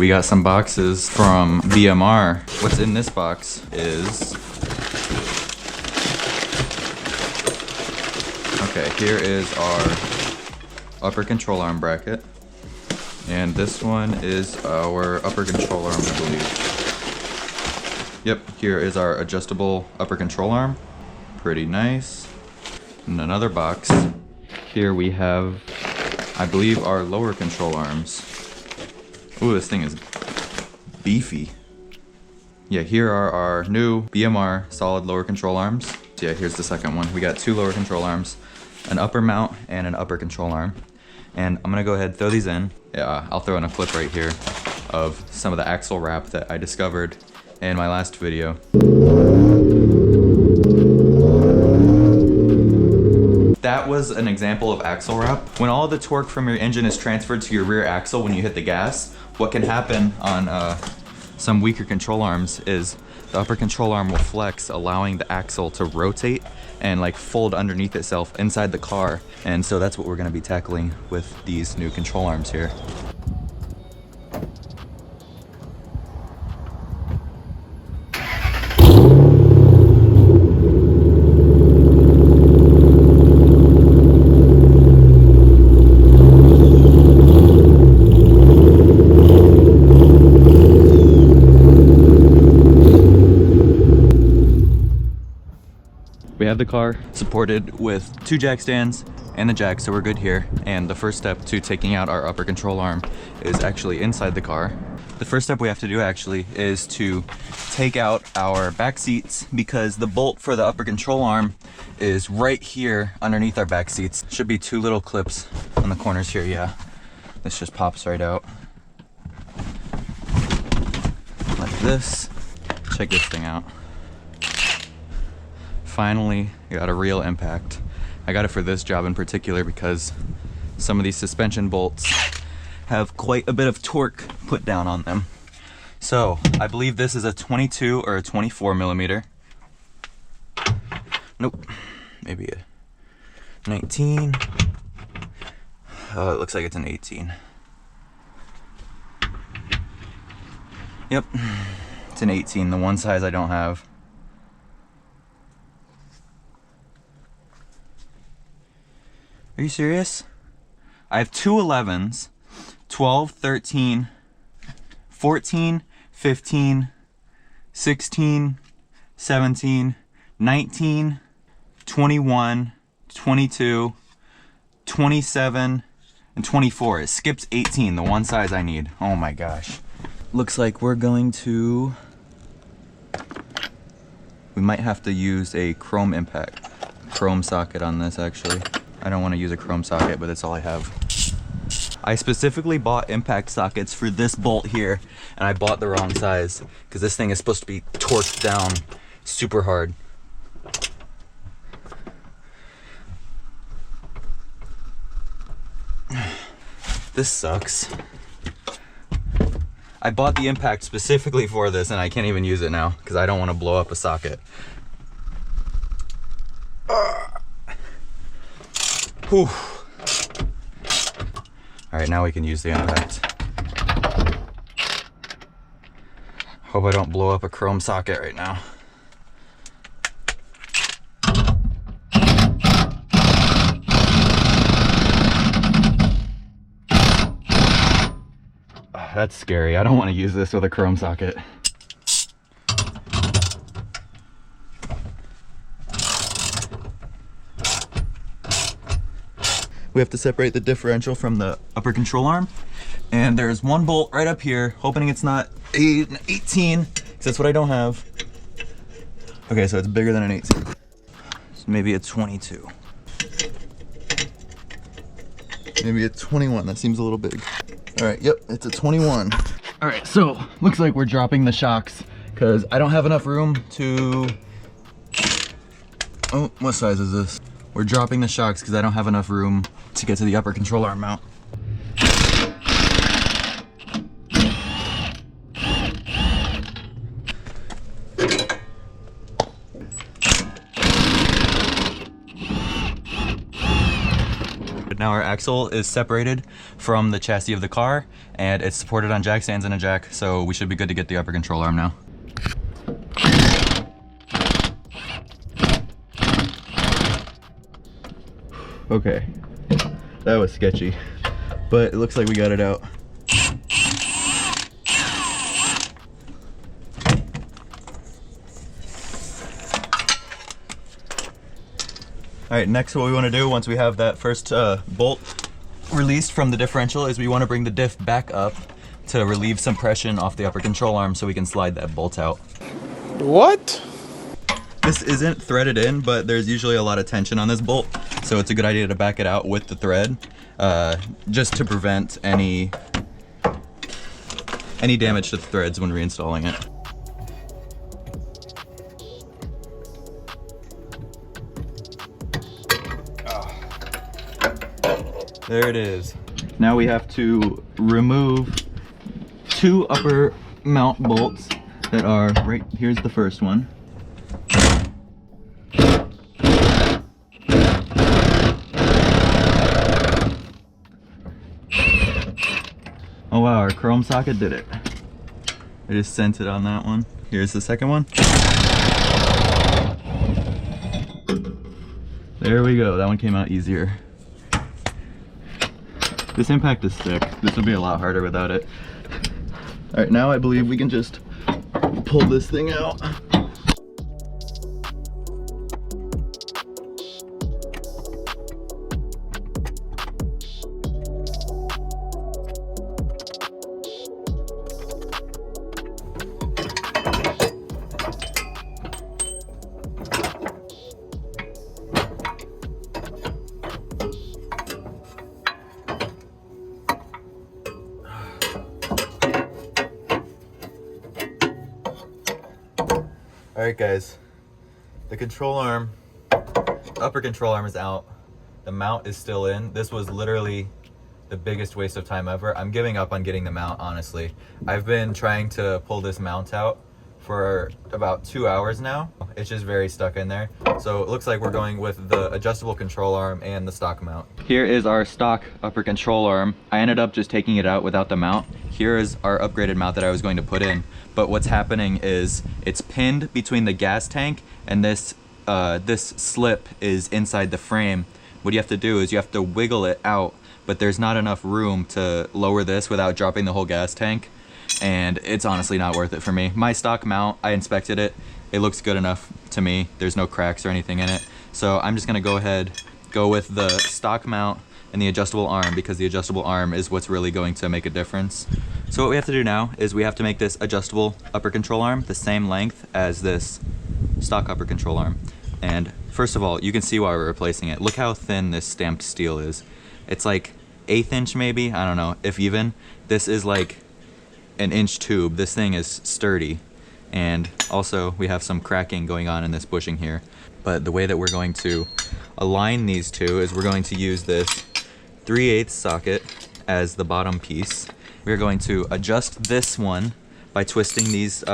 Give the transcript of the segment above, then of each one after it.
We got some boxes from BMR. What's in this box is... Okay, here is our upper control arm bracket. And this one is our upper control arm, I believe. Yep, here is our adjustable upper control arm. Pretty nice. In another box, here we have, I believe, our lower control arms. Ooh, this thing is beefy. Yeah, here are our new BMR solid lower control arms. So yeah, here's the second one. We got two lower control arms, an upper mount and an upper control arm. And I'm gonna go ahead and throw these in. Yeah, I'll throw in a clip right here of some of the axle wrap that I discovered in my last video. That was an example of axle wrap. When all the torque from your engine is transferred to your rear axle when you hit the gas, what can happen on some weaker control arms is the upper control arm will flex, allowing the axle to rotate and like fold underneath itself inside the car. And so that's what we're gonna be tackling with these new control arms here. We have the car supported with two jack stands and the jack, so we're good here. And the first step to taking out our upper control arm is actually inside the car. The first step we have to do actually is to take out our back seats, because the bolt for the upper control arm is right here underneath our back seats. Should be two little clips on the corners here, yeah. This just pops right out. Like this. Check this thing out. Finally got a real impact. I got it for this job in particular because some of these suspension bolts have quite a bit of torque put down on them. So I believe this is a 22 or a 24 millimeter. Nope, maybe a 19. Oh, it looks like it's an 18. Yep, it's an 18, the one size I don't have. Are you serious? I have two 11s, 12, 13, 14, 15, 16, 17, 19, 21, 22, 27, and 24. It skips 18, the one size I need. Oh my gosh. Looks like we're going to... We might have to use a chrome socket on this actually. I don't want to use a chrome socket, but that's all I have. I specifically bought impact sockets for this bolt here, and I bought the wrong size because this thing is supposed to be torqued down super hard. This sucks. I bought the impact specifically for this, and I can't even use it now because I don't want to blow up a socket. Whew. All right, now we can use the impact. Hope I don't blow up a chrome socket right now. That's scary. I don't want to use this with a chrome socket. We have to separate the differential from the upper control arm. And there's one bolt right up here, hoping it's not an 18, because that's what I don't have. Okay, so it's bigger than an 18. So maybe a 22. Maybe a 21, that seems a little big. All right, yep, it's a 21. All right, so looks like we're dropping the shocks because I don't have enough room to... Oh, what size is this? We're dropping the shocks because I don't have enough room to get to the upper control arm mount. Now our axle is separated from the chassis of the car, and it's supported on jack stands and a jack, so we should be good to get the upper control arm now. Okay, that was sketchy, but it looks like we got it out. All right, next what we want to do once we have that first bolt released from the differential is we want to bring the diff back up to relieve some pressure off the upper control arm so we can slide that bolt out. What? This isn't threaded in, but there's usually a lot of tension on this bolt, so it's a good idea to back it out with the thread, just to prevent any damage to the threads when reinstalling it. There it is. Now we have to remove 2 upper mount bolts that are right, here's the first one. Oh wow, our chrome socket did it. I just sent it on that one. Here's the second one. There we go, that one came out easier. This impact is thick. This would be a lot harder without it. All right, now I believe we can just pull this thing out. All right guys, the control arm, upper control arm is out. The mount is still in. This was literally the biggest waste of time ever. I'm giving up on getting the mount, honestly. I've been trying to pull this mount out for about 2 hours now. It's just very stuck in there. So it looks like we're going with the adjustable control arm and the stock mount. Here is our stock upper control arm. I ended up just taking it out without the mount. Here is our upgraded mount that I was going to put in. But what's happening is it's pinned between the gas tank and this slip is inside the frame. What you have to do is you have to wiggle it out, but there's not enough room to lower this without dropping the whole gas tank. And it's honestly not worth it for me. My stock mount, I inspected it. It looks good enough to me. There's no cracks or anything in it. So I'm just gonna go with the stock mount and the adjustable arm, because the adjustable arm is what's really going to make a difference. So what we have to do now is we have to make this adjustable upper control arm the same length as this stock upper control arm. And first of all, you can see why we're replacing it. Look how thin this stamped steel is. It's like 1/8 inch maybe, I don't know, if even. This is like an inch tube. This thing is sturdy. And also we have some cracking going on in this bushing here. But the way that we're going to align these two is we're going to use this 3/8 socket as the bottom piece. We're going to adjust this one by twisting these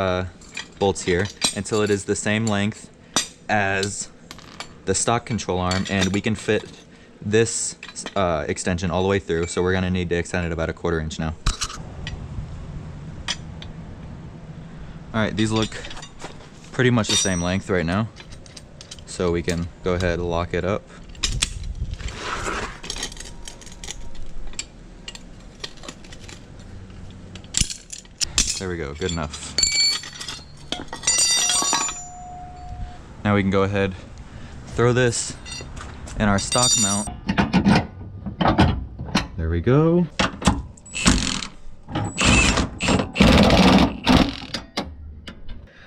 bolts here until it is the same length as the stock control arm, and we can fit this extension all the way through, so we're gonna need to extend it about 1/4 inch now. All right, these look pretty much the same length right now, so we can go ahead and lock it up. There we go, good enough. Now we can go ahead, throw this in our stock mount. There we go.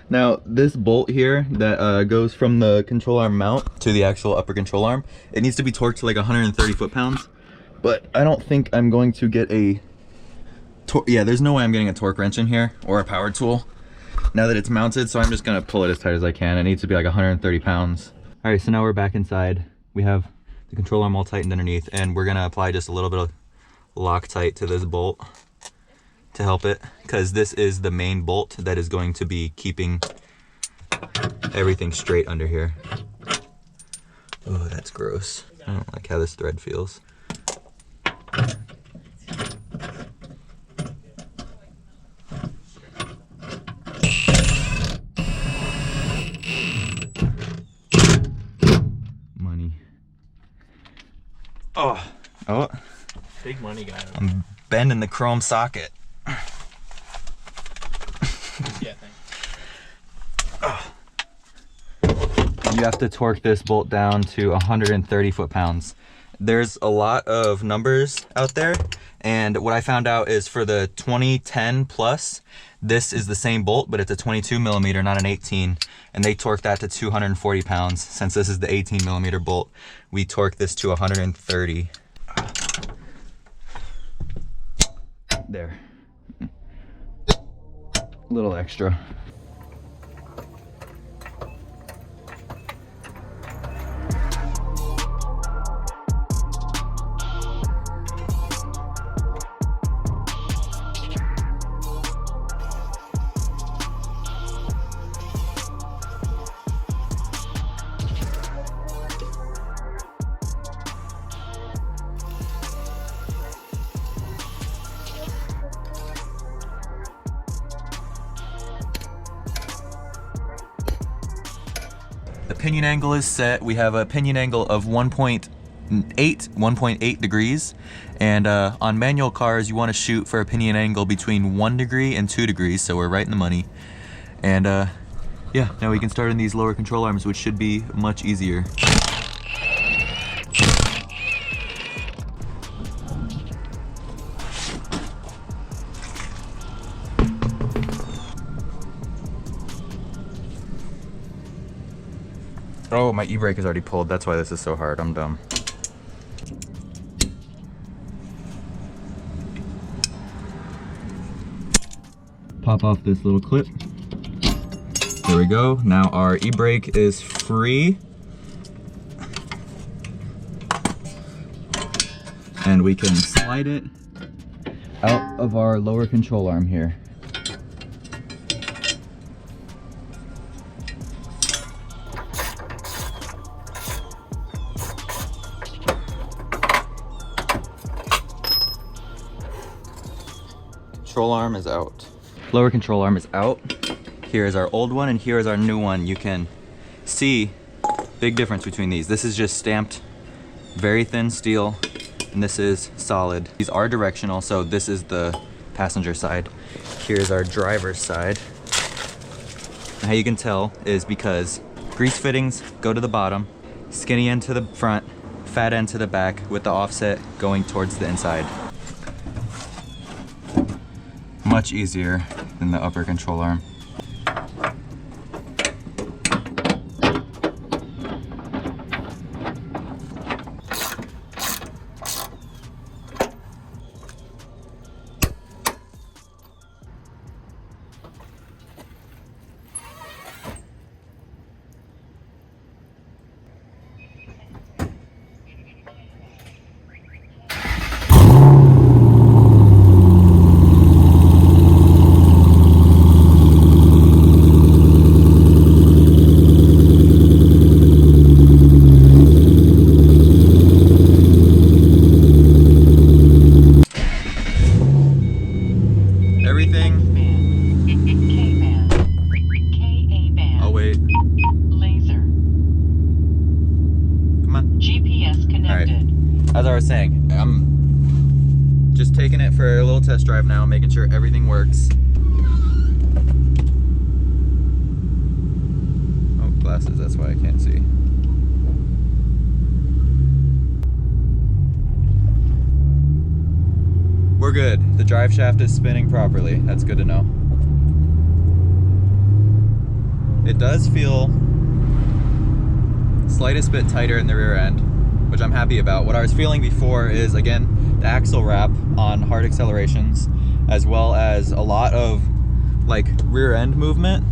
Now this bolt here that goes from the control arm mount to the actual upper control arm, it needs to be torqued to like 130 foot-pounds, but I don't think I'm going to get a yeah, there's no way I'm getting a torque wrench in here or a power tool now that it's mounted, so I'm just gonna pull it as tight as I can. It needs to be like 130 pounds. All right, so now we're back inside. We have the control arm all tightened underneath, and we're gonna apply just a little bit of Loctite to this bolt to help it, because this is the main bolt that is going to be keeping everything straight under here. Oh, that's gross. I don't like how this thread feels. Oh. Big money guy. I'm bending the chrome socket. Yeah, thanks. You have to torque this bolt down to 130 foot-pounds. There's a lot of numbers out there, and what I found out is for the 2010 plus, this is the same bolt, but it's a 22 millimeter, not an 18, and they torque that to 240 pounds. Since this is the 18 millimeter bolt, we torque this to 130. There. A little extra. The pinion angle is set. We have a pinion angle of 1.8 degrees. And on manual cars, you want to shoot for a pinion angle between 1 degree and 2 degrees, so we're right in the money. And yeah, now we can start in these lower control arms, which should be much easier. Oh, my e-brake is already pulled. That's why this is so hard. I'm dumb. Pop off this little clip. There we go. Now our e-brake is free. And we can slide it out of our lower control arm here. Control arm is out. Lower control arm is out. Here is our old one and here is our new one. You can see big difference between these. This is just stamped very thin steel and this is solid. These are directional, so this is the passenger side. Here's our driver's side. And how you can tell is because grease fittings go to the bottom, skinny end to the front, fat end to the back with the offset going towards the inside. Much easier than the upper control arm. As I was saying, I'm just taking it for a little test drive now, making sure everything works. Oh, glasses, that's why I can't see. We're good. The drive shaft is spinning properly. That's good to know. It does feel slightest bit tighter in the rear end, which I'm happy about. What I was feeling before is, again, the axle wrap on hard accelerations, as well as a lot of like rear end movement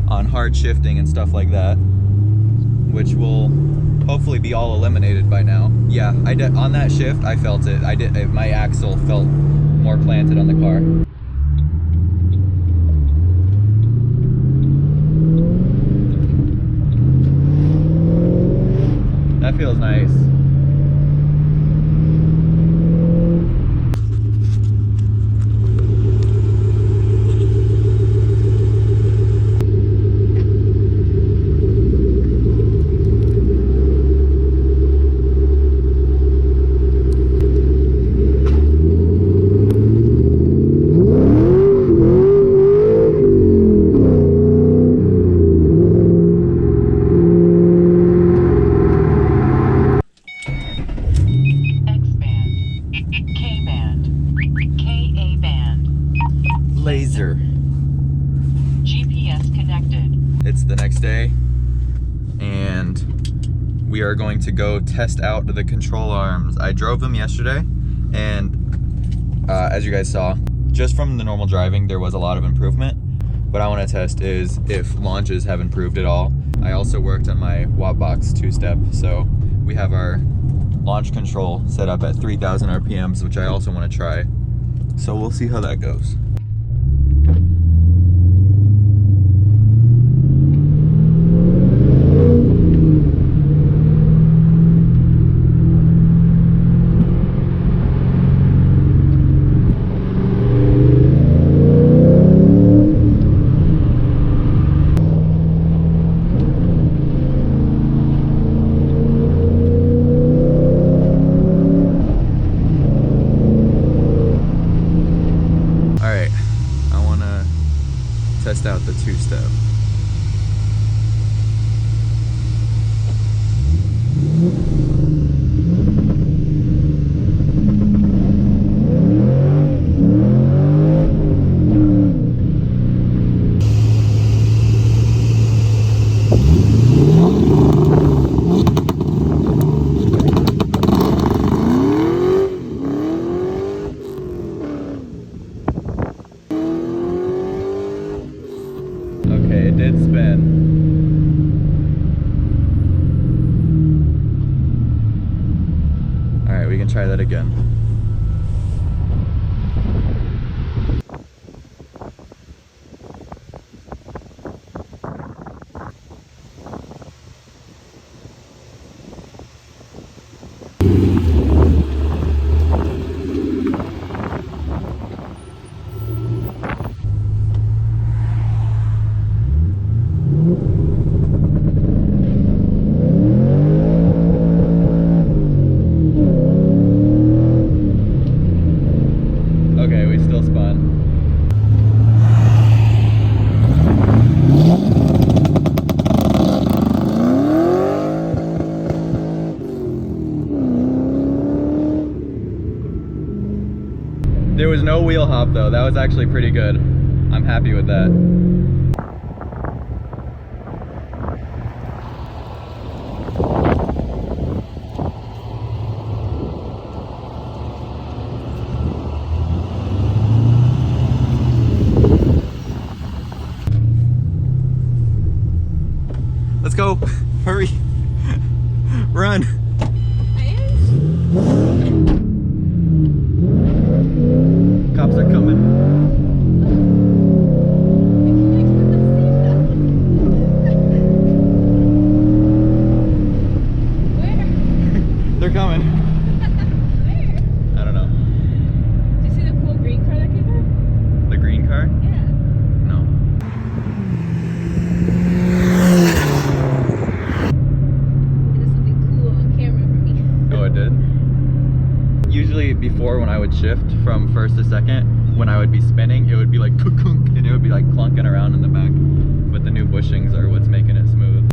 on hard shifting and stuff like that, which will hopefully be all eliminated by now. Yeah, on that shift, I felt it. My axle felt more planted on the car. That feels nice. GPS connected. It's the next day, and we are going to go test out the control arms. I drove them yesterday, and as you guys saw, just from the normal driving, there was a lot of improvement. What I want to test is if launches have improved at all. I also worked on my Wattbox two-step, so we have our launch control set up at 3,000 RPMs, which I also want to try. So we'll see how that goes. Test out the two-step. Okay, it did spin. Alright, we can try that again. Okay, we still spun. There was no wheel hop though. That was actually pretty good. I'm happy with that. Let's go. Hurry. Run. Cops are coming. Where? They're coming. Where? I don't know. Do you see the cool green car that came by? The green car? Yeah. No. It did something cool on camera for me. Oh, it did? Usually before, when I would shift from first to second, when I would be spinning, it would be like kunk, and it would be like clunking around in the back. But the new bushings are what's making it smooth.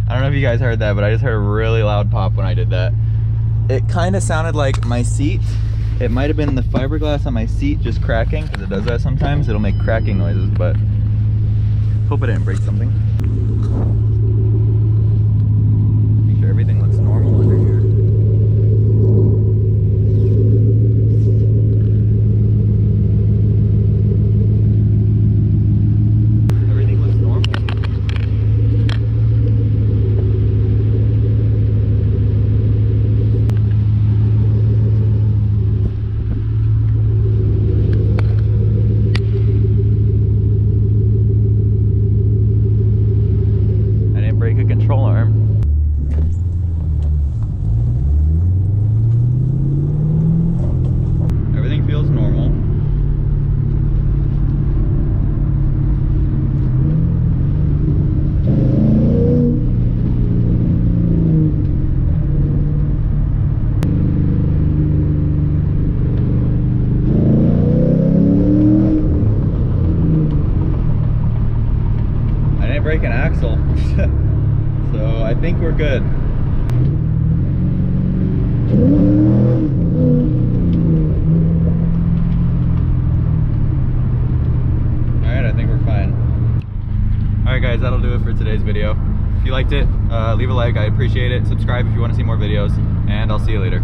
I don't know if you guys heard that, but I just heard a really loud pop when I did that. It kind of sounded like my seat. It might have been the fiberglass on my seat just cracking, because it does that sometimes. It'll make cracking noises, but hope it didn't break something. Make sure everything looks normal under here. Everything looks normal. brake and axle. So I think we're good. Alright, I think we're fine. Alright guys, that'll do it for today's video. If you liked it, leave a like, I appreciate it. Subscribe if you want to see more videos, and I'll see you later.